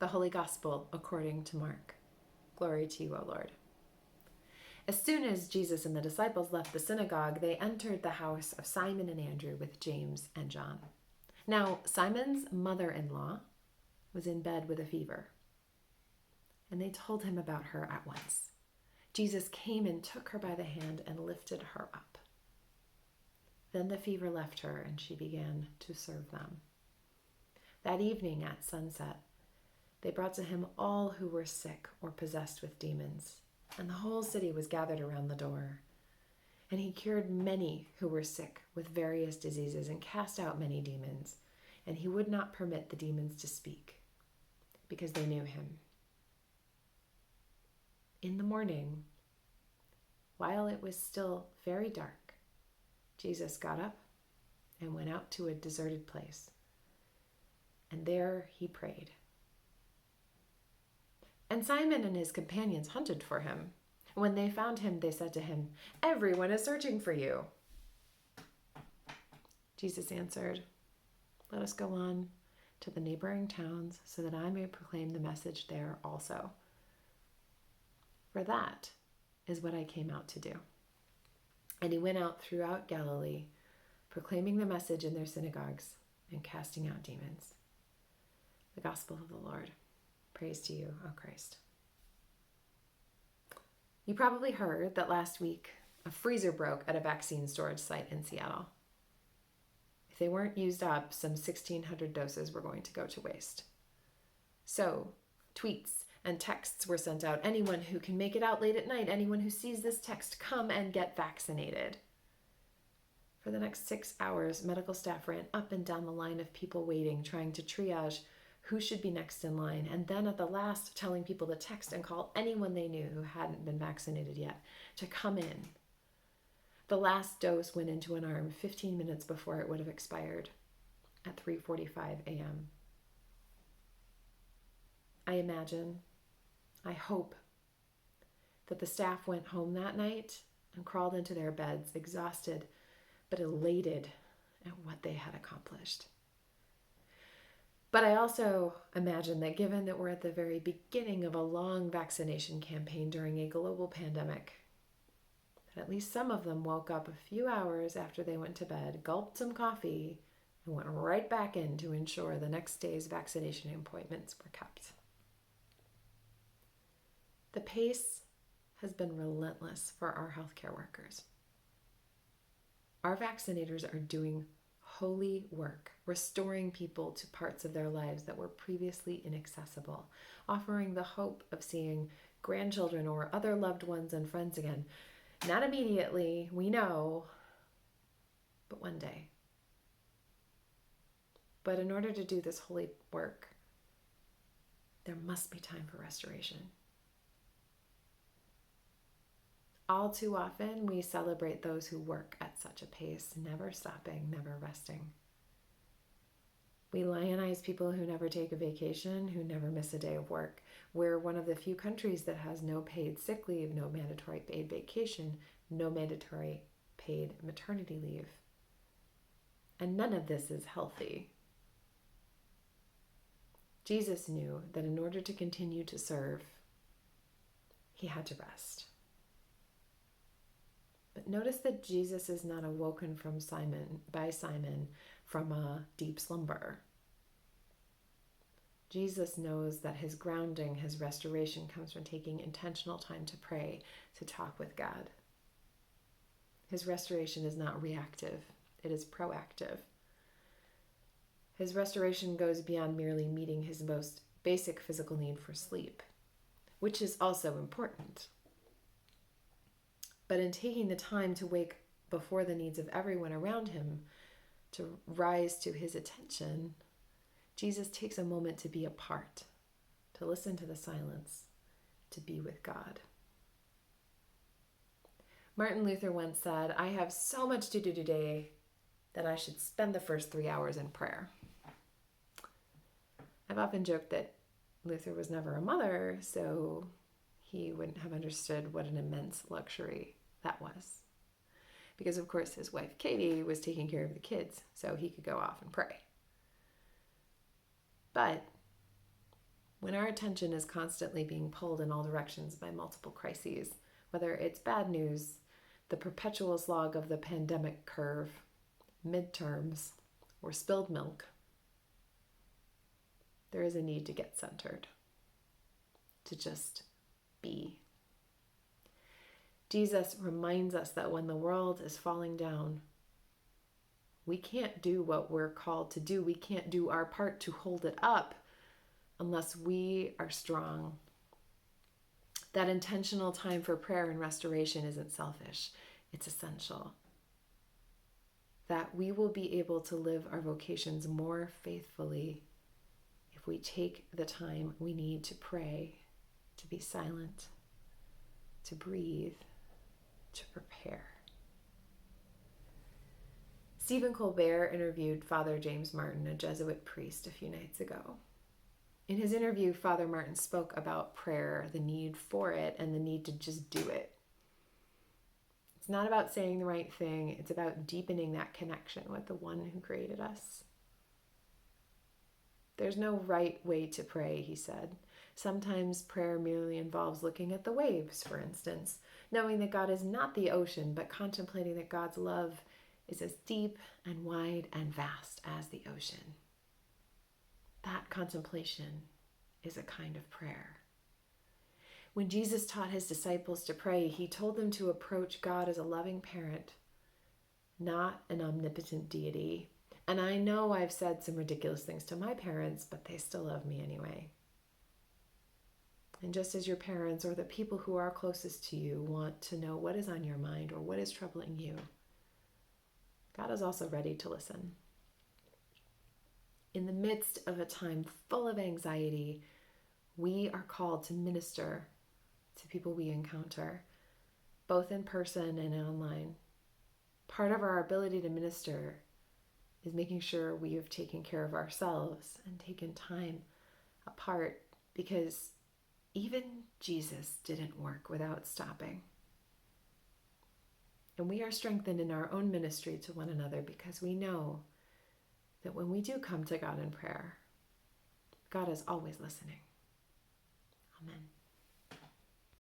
The Holy Gospel according to Mark. Glory to you, O Lord. As soon as Jesus and the disciples left the synagogue, they entered the house of Simon and Andrew with James and John. Now, Simon's mother-in-law was in bed with a fever, and they told him about her at once. Jesus came and took her by the hand and lifted her up. Then the fever left her, and she began to serve them. That evening at sunset, they brought to him all who were sick or possessed with demons, and the whole city was gathered around the door. And he cured many who were sick with various diseases and cast out many demons, and he would not permit the demons to speak, because they knew him. In the morning, while it was still very dark, Jesus got up and went out to a deserted place, and there he prayed. And Simon and his companions hunted for him. When they found him, they said to him, "Everyone is searching for you." Jesus answered, "Let us go on to the neighboring towns so that I may proclaim the message there also. For that is what I came out to do." And he went out throughout Galilee, proclaiming the message in their synagogues and casting out demons. The Gospel of the Lord. Praise to you, O Christ. You probably heard that last week a freezer broke at a vaccine storage site in Seattle. If they weren't used up, some 1,600 doses were going to go to waste. So, tweets and texts were sent out. Anyone who can make it out late at night, anyone who sees this text, come and get vaccinated. For the next 6 hours, medical staff ran up and down the line of people waiting, trying to triage who should be next in line, and then at the last telling people to text and call anyone they knew who hadn't been vaccinated yet to come in. The last dose went into an arm 15 minutes before it would have expired at 3:45 a.m. I imagine, I hope, that the staff went home that night and crawled into their beds, exhausted but elated at what they had accomplished. But I also imagine that given that we're at the very beginning of a long vaccination campaign during a global pandemic, that at least some of them woke up a few hours after they went to bed, gulped some coffee, and went right back in to ensure the next day's vaccination appointments were kept. The pace has been relentless for our healthcare workers. Our vaccinators are doing holy work, restoring people to parts of their lives that were previously inaccessible, offering the hope of seeing grandchildren or other loved ones and friends again. Not immediately, we know, but one day. But in order to do this holy work, there must be time for restoration. All too often, we celebrate those who work at such a pace, never stopping, never resting. We lionize people who never take a vacation, who never miss a day of work. We're one of the few countries that has no paid sick leave, no mandatory paid vacation, no mandatory paid maternity leave. And none of this is healthy. Jesus knew that in order to continue to serve, he had to rest. But notice that Jesus is not awoken by Simon from a deep slumber. Jesus knows that his grounding, his restoration comes from taking intentional time to pray, to talk with God. His restoration is not reactive, it is proactive. His restoration goes beyond merely meeting his most basic physical need for sleep, which is also important. But in taking the time to wake before the needs of everyone around him to rise to his attention, Jesus takes a moment to be apart, to listen to the silence, to be with God. Martin Luther once said, "I have so much to do today that I should spend the first 3 hours in prayer." I've often joked that Luther was never a mother, so he wouldn't have understood what an immense luxury that was. Because, of course, his wife Katie was taking care of the kids, so he could go off and pray. But When our attention is constantly being pulled in all directions by multiple crises, whether it's bad news, the perpetual slog of the pandemic curve, midterms, or spilled milk, there is a need to get centered, to just be. Jesus reminds us that when the world is falling down, we can't do what we're called to do. We can't do our part to hold it up unless we are strong. That intentional time for prayer and restoration isn't selfish, it's essential. That we will be able to live our vocations more faithfully if we take the time we need to pray, to be silent, to breathe, to prepare. Stephen Colbert interviewed Father James Martin, a Jesuit priest, a few nights ago. In his interview, Father Martin spoke about prayer, the need for it, and the need to just do it. It's not about saying the right thing, it's about deepening that connection with the one who created us. There's no right way to pray, he said. Sometimes prayer merely involves looking at the waves, for instance, knowing that God is not the ocean, but contemplating that God's love is as deep and wide and vast as the ocean. That contemplation is a kind of prayer. When Jesus taught his disciples to pray, he told them to approach God as a loving parent, not an omnipotent deity. And I know I've said some ridiculous things to my parents, but they still love me anyway. And just as your parents or the people who are closest to you want to know what is on your mind or what is troubling you, God is also ready to listen. In the midst of a time full of anxiety, we are called to minister to people we encounter, both in person and online. Part of our ability to minister is making sure we have taken care of ourselves and taken time apart, because even Jesus didn't work without stopping. And we are strengthened in our own ministry to one another because we know that when we do come to God in prayer, God is always listening. Amen.